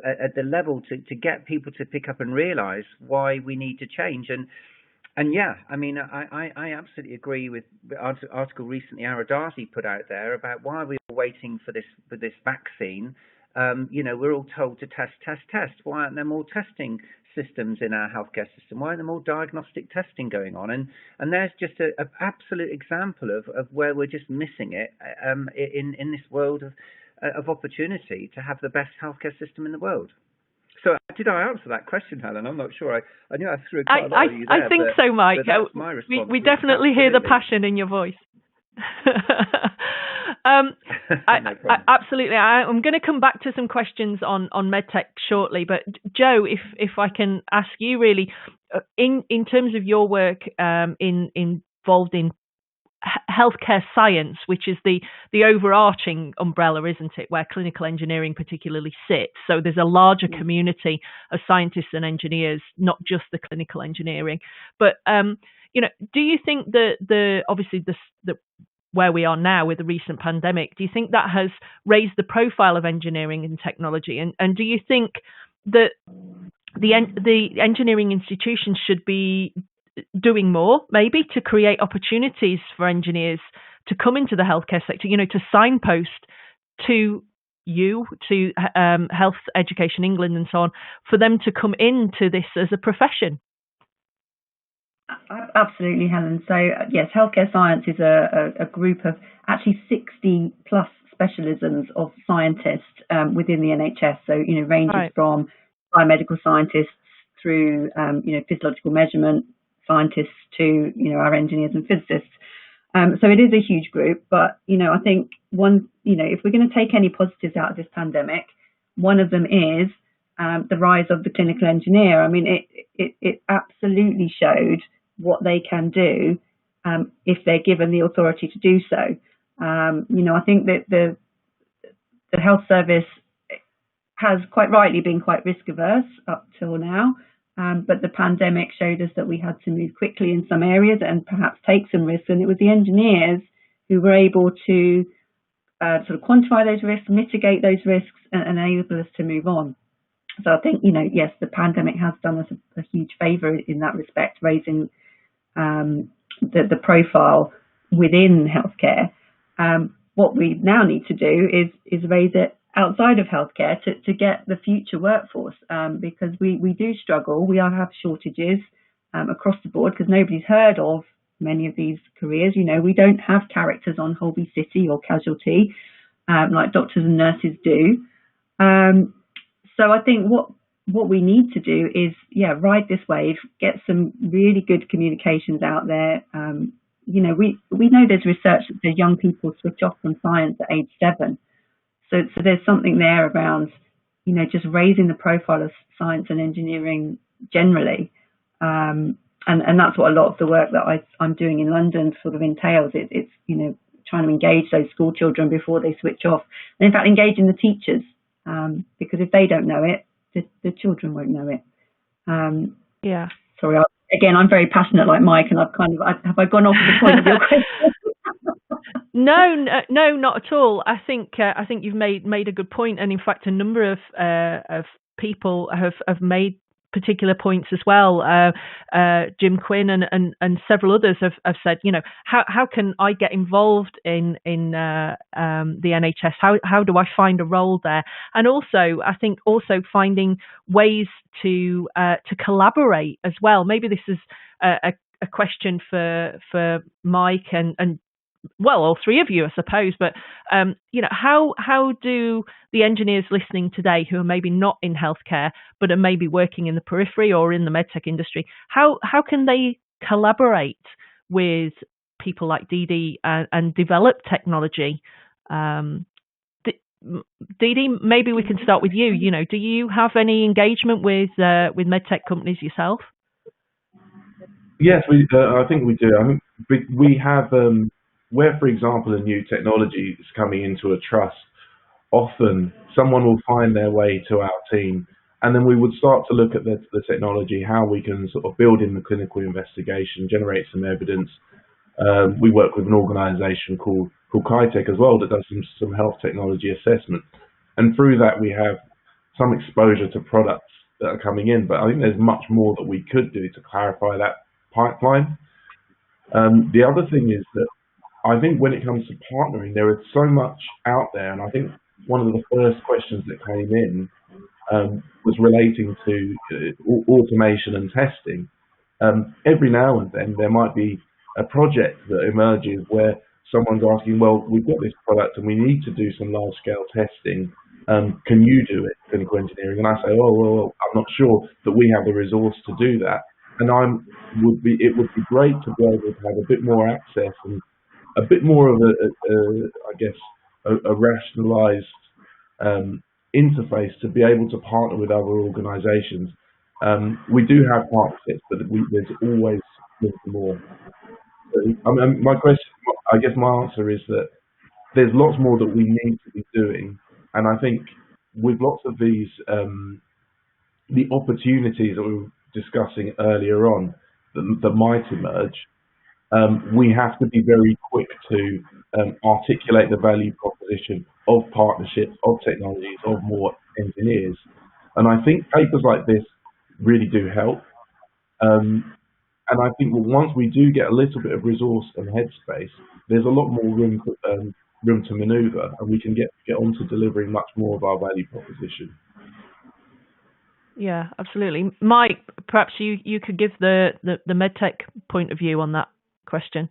at the level to get people to pick up and realize why we need to change. And yeah, I mean, I absolutely agree with the article recently Aradati put out there about why we are waiting for this vaccine. We're all told to test. Why aren't there more testing systems in our healthcare system? Why aren't there more diagnostic testing going on? And there's just an absolute example of where we're just missing it in this world of opportunity to have the best healthcare system in the world. So did I answer that question, Helen? I'm not sure. I knew I threw quite a lot at you there. I think so, Mike. But that's my response. We definitely hear the passion in your voice. Absolutely. I'm going to come back to some questions on medtech shortly, but Joe, if I can ask you really, in terms of your work involved in healthcare science, which is the overarching umbrella, isn't it, where clinical engineering particularly sits. So there's a larger community of scientists and engineers, not just the clinical engineering. But do you think that obviously the where we are now with the recent pandemic, do you think that has raised the profile of engineering and technology? And do you think that the engineering institutions should be doing more, maybe, to create opportunities for engineers to come into the healthcare sector, to signpost to Health Education England and so on, for them to come into this as a profession? Absolutely, Helen. So yes, healthcare science is a group of actually 60 plus specialisms of scientists within the NHS. So ranges from biomedical scientists through physiological measurement scientists to our engineers and physicists. So it is a huge group, but I think if we're going to take any positives out of this pandemic, one of them is the rise of the clinical engineer. I mean, it absolutely showed what they can do if they're given the authority to do so. I think that the health service has quite rightly been quite risk averse up till now, but the pandemic showed us that we had to move quickly in some areas and perhaps take some risks, and it was the engineers who were able to sort of quantify those risks, mitigate those risks, and enable us to move on. So I think, yes, the pandemic has done us a huge favour in that respect, raising the profile within healthcare. What we now need to do is raise it outside of healthcare to get the future workforce, because we do struggle. We have shortages across the board because nobody's heard of many of these careers. We don't have characters on Holby City or Casualty like doctors and nurses do. So I think what we need to do is, ride this wave, get some really good communications out there. We know there's research that says young people switch off from science at age 7. So there's something there around, just raising the profile of science and engineering generally. And that's what a lot of the work that I'm doing in London sort of entails. It's trying to engage those school children before they switch off. And in fact, engaging the teachers, because if they don't know it, the children won't know it. Sorry, again, I'm very passionate like Mike, and have I gone off the point of your question? No, not at all. I think you've made a good point, and in fact, a number of people have made particular points as well. Jim Quinn and several others have said, how can I get involved in the NHS? How do I find a role there? And also, I think also finding ways to collaborate as well. Maybe this is a question for Mike and well, all three of you, I suppose. But how do the engineers listening today, who are maybe not in healthcare but are maybe working in the periphery or in the medtech industry, how can they collaborate with people like Dee and develop technology? Dee, maybe we can start with you. Do you have any engagement with medtech companies yourself? Yes, I think we do. I think we have. Where, for example, a new technology is coming into a trust, often someone will find their way to our team, and then we would start to look at the technology, how we can sort of build in the clinical investigation, generate some evidence. We work with an organisation called KaiTech as well that does some health technology assessment, and through that we have some exposure to products that are coming in. But I think there's much more that we could do to clarify that pipeline. The other thing is that I think when it comes to partnering, there is so much out there, and I think one of the first questions that came in was relating to automation and testing. Every now and then there might be a project that emerges where someone's asking, well, we've got this product and we need to do some large-scale testing. Can you do it, clinical engineering? And I say, oh, well, I'm not sure that we have the resource to do that. And it would be great to be able to have a bit more access and a bit more of a rationalized interface to be able to partner with other organizations. We do have partnerships, but there's always more. My question, I guess my answer is that there's lots more that we need to be doing. And I think with lots of these, the opportunities that we were discussing earlier on that might emerge, we have to be very quick to articulate the value proposition of partnerships, of technologies, of more engineers. And I think papers like this really do help. And I think once we do get a little bit of resource and headspace, there's a lot more room to maneuver, and we can get on to delivering much more of our value proposition. Yeah, absolutely. Mike, perhaps you could give the medtech point of view on that question.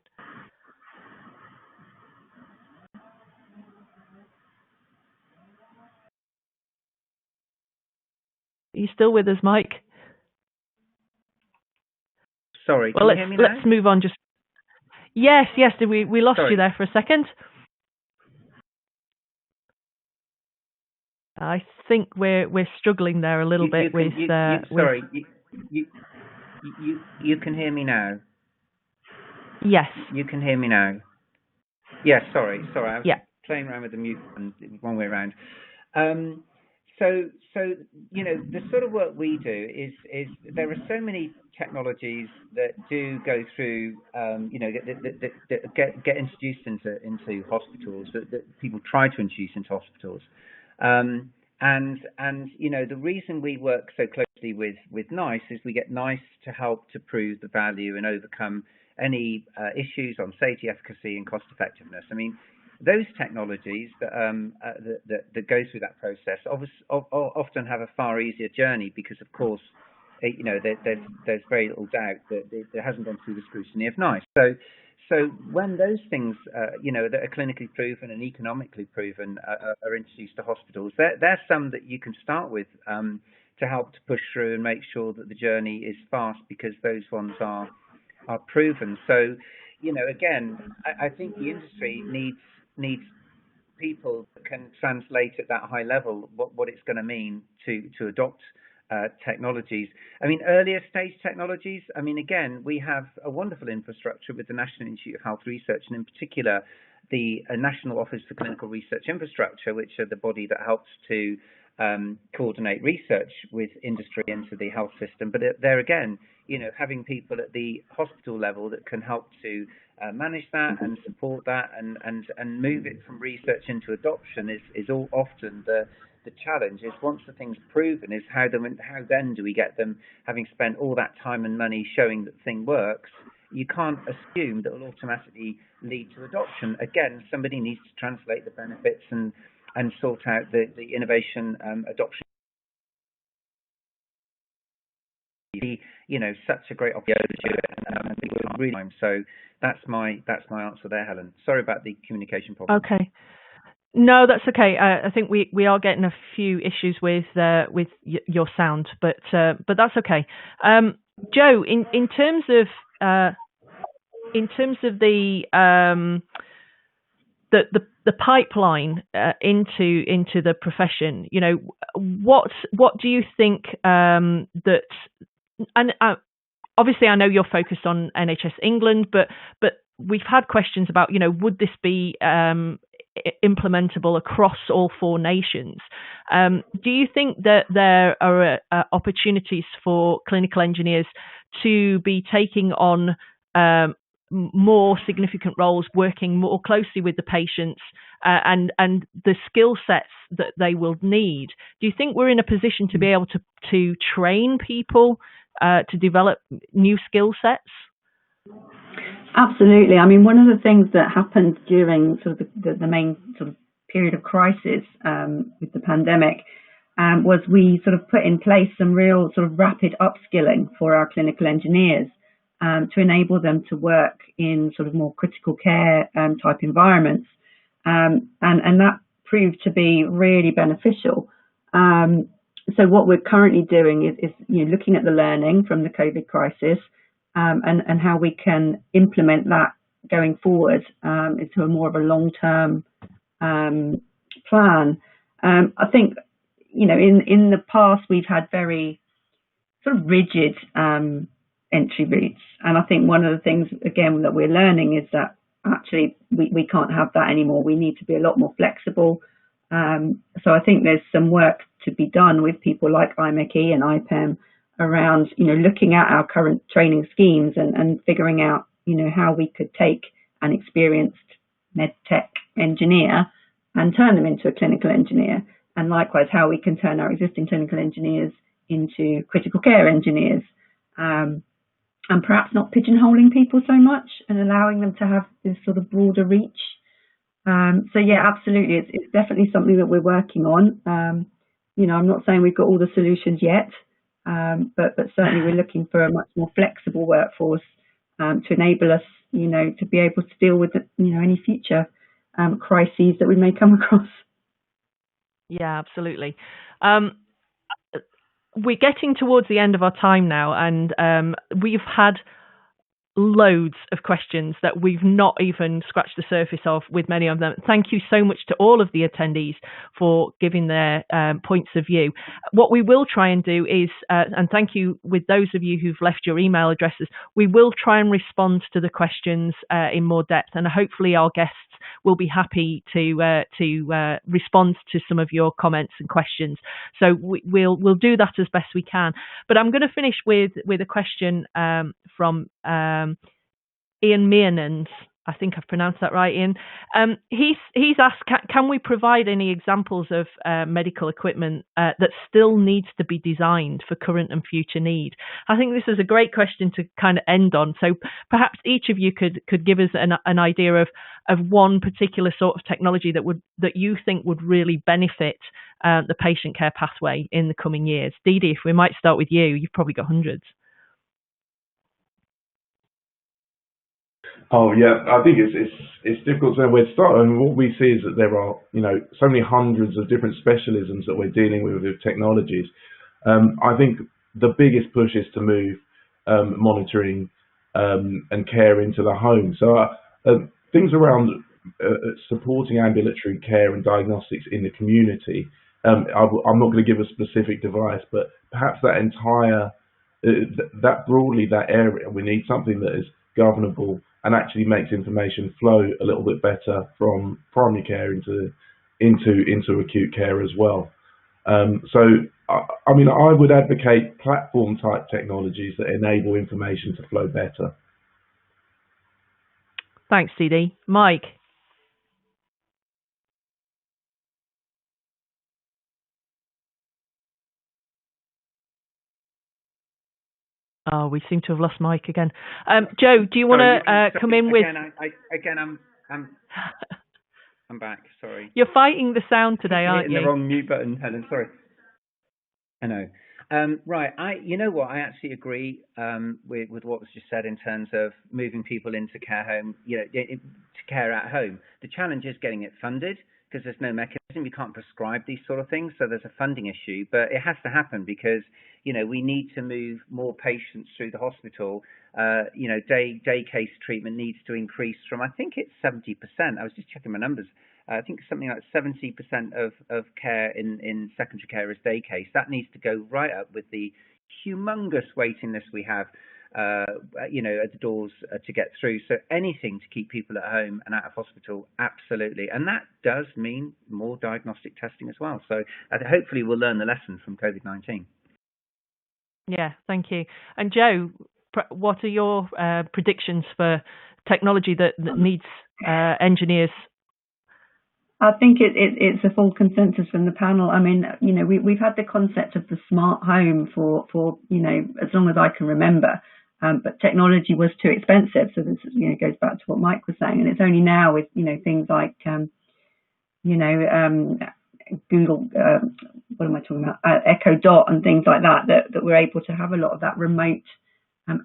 Are you still with us, Mike? Sorry, well, can you hear me now? Let's move on. Yes. We lost you there for a second. I think we're struggling there a little bit with. Sorry, you can hear me now. Yes. You can hear me now. Yes. Sorry. I was playing around with the mute and one way around. So the sort of work we do is there are so many technologies that do go through, that get introduced into hospitals, that people try to introduce into hospitals. And the reason we work so closely with NICE is we get NICE to help to prove the value and overcome any issues on safety, efficacy, and cost effectiveness. I mean, those technologies that go through that process often have a far easier journey because, of course, there's very little doubt that it hasn't gone through the scrutiny of NICE. So when those things, that are clinically proven and economically proven are introduced to hospitals, there's some that you can start with to help to push through and make sure that the journey is fast because those ones are proven. So, again, I think the industry needs people that can translate at that high level what it's going to mean to adopt technologies. I mean, earlier stage technologies, I mean, again, we have a wonderful infrastructure with the National Institute of Health Research, and in particular, the National Office for Clinical Research Infrastructure, which are the body that helps to coordinate research with industry into the health system. But there again, having people at the hospital level that can help to manage that and support that and move it from research into adoption is all often the challenge. Is once the thing's proven, is how then do we get them, having spent all that time and money showing that the thing works? You can't assume that will automatically lead to adoption. Again, somebody needs to translate the benefits and sort out the innovation adoption. Such a great opportunity to do it, and people really time. So that's my answer there, Helen. Sorry about the communication problem. Okay. No, that's okay. I think we are getting a few issues with your sound, but that's okay. Joe, in terms of the pipeline into the profession, what do you think that? And obviously, I know you're focused on NHS England, but we've had questions about, would this be implementable across all 4 nations? Do you think that there are opportunities for clinical engineers to be taking on more significant roles, working more closely with the patients and the skill sets that they will need? Do you think we're in a position to be able to train people to develop new skill sets? Absolutely. I mean, one of the things that happened during sort of the main sort of period of crisis with the pandemic was we sort of put in place some real sort of rapid upskilling for our clinical engineers to enable them to work in sort of more critical care type environments. And that proved to be really beneficial. So what we're currently doing is looking at the learning from the COVID crisis and how we can implement that going forward into a more of a long-term plan. I think, in the past we've had very sort of rigid entry routes, and I think one of the things again that we're learning is that actually we can't have that anymore. We need to be a lot more flexible. So I think there's some work to be done with people like IMechE and IPEM around, looking at our current training schemes and figuring out, how we could take an experienced medtech engineer and turn them into a clinical engineer. And likewise, how we can turn our existing clinical engineers into critical care engineers. And perhaps not pigeonholing people so much and allowing them to have this sort of broader reach. So yeah, absolutely. It's definitely something that we're working on. I'm not saying we've got all the solutions yet, but certainly we're looking for a much more flexible workforce to enable us, to be able to deal with, any future crises that we may come across. Yeah, absolutely. We're getting towards the end of our time now, and we've had loads of questions that we've not even scratched the surface of with many of them. Thank you so much to all of the attendees for giving their points of view. What we will try and do is, and thank you with those of you who've left your email addresses, we will try and respond to the questions in more depth, and hopefully our guests will be happy to respond to some of your comments and questions. So we'll do that as best we can. But I'm going to finish with a question from Ian Mearnans. I think I've pronounced that right, Ian. He's asked, can we provide any examples of medical equipment that still needs to be designed for current and future need? I think this is a great question to kind of end on. So perhaps each of you could give us an idea of one particular sort of technology that you think would really benefit the patient care pathway in the coming years. Dee Dee, if we might start with you, you've probably got hundreds. Oh yeah, I think it's difficult to know where to start. And what we see is that there are so many hundreds of different specialisms that we're dealing with technologies. I think the biggest push is to move monitoring and care into the home. So things around supporting ambulatory care and diagnostics in the community. I'm not going to give a specific device, but perhaps that entire that broadly that area, we need something that is governable and actually makes information flow a little bit better from primary care into acute care as well. So, I mean, I would advocate platform type technologies that enable information to flow better. Thanks, CD. Mike? Oh, we seem to have lost Mike again. Joe, do you want to come in with... I'm back, sorry. You're fighting the sound today, aren't you? Hitting the wrong mute button, Helen, sorry. I know. Right, you know what, I actually agree with what was just said in terms of moving people into care home, to care at home. The challenge is getting it funded, because there's no mechanism. You can't prescribe these sort of things, so there's a funding issue. But it has to happen because, we need to move more patients through the hospital. Day case treatment needs to increase from, I think it's 70%. I was just checking my numbers. I think something like 70% of care in secondary care is day case. That needs to go right up with the humongous waiting list we have, at the doors to get through. So anything to keep people at home and out of hospital, absolutely. And that does mean more diagnostic testing as well. So hopefully we'll learn the lesson from COVID-19. Yeah, thank you. And Joe, what are your predictions for technology that needs engineers? I think it's a full consensus from the panel. I mean, we've had the concept of the smart home for as long as I can remember, but technology was too expensive. So this goes back to what Mike was saying, and it's only now with things like Google, what am I talking about? Echo Dot and things like that we're able to have a lot of that remote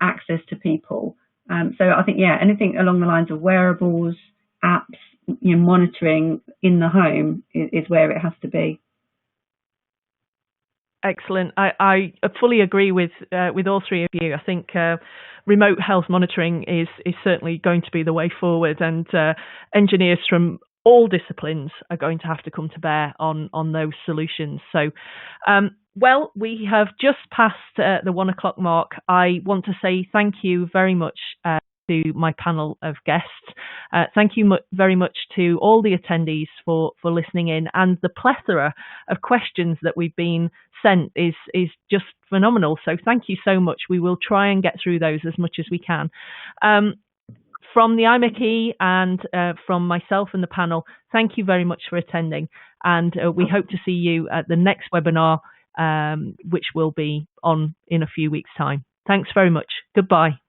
access to people. So I think anything along the lines of wearables, apps, monitoring in the home is where it has to be. Excellent. I fully agree with all three of you. I think remote health monitoring is certainly going to be the way forward, and engineers from all disciplines are going to have to come to bear on those solutions. So, well, we have just passed the 1 o'clock mark. I want to say thank you very much to my panel of guests. Thank you very much to all the attendees for listening in, and the plethora of questions that we've been sent is just phenomenal. So thank you so much. We will try and get through those as much as we can. From the IMechE and from myself and the panel, thank you very much for attending, and we hope to see you at the next webinar, which will be on in a few weeks' time. Thanks very much. Goodbye.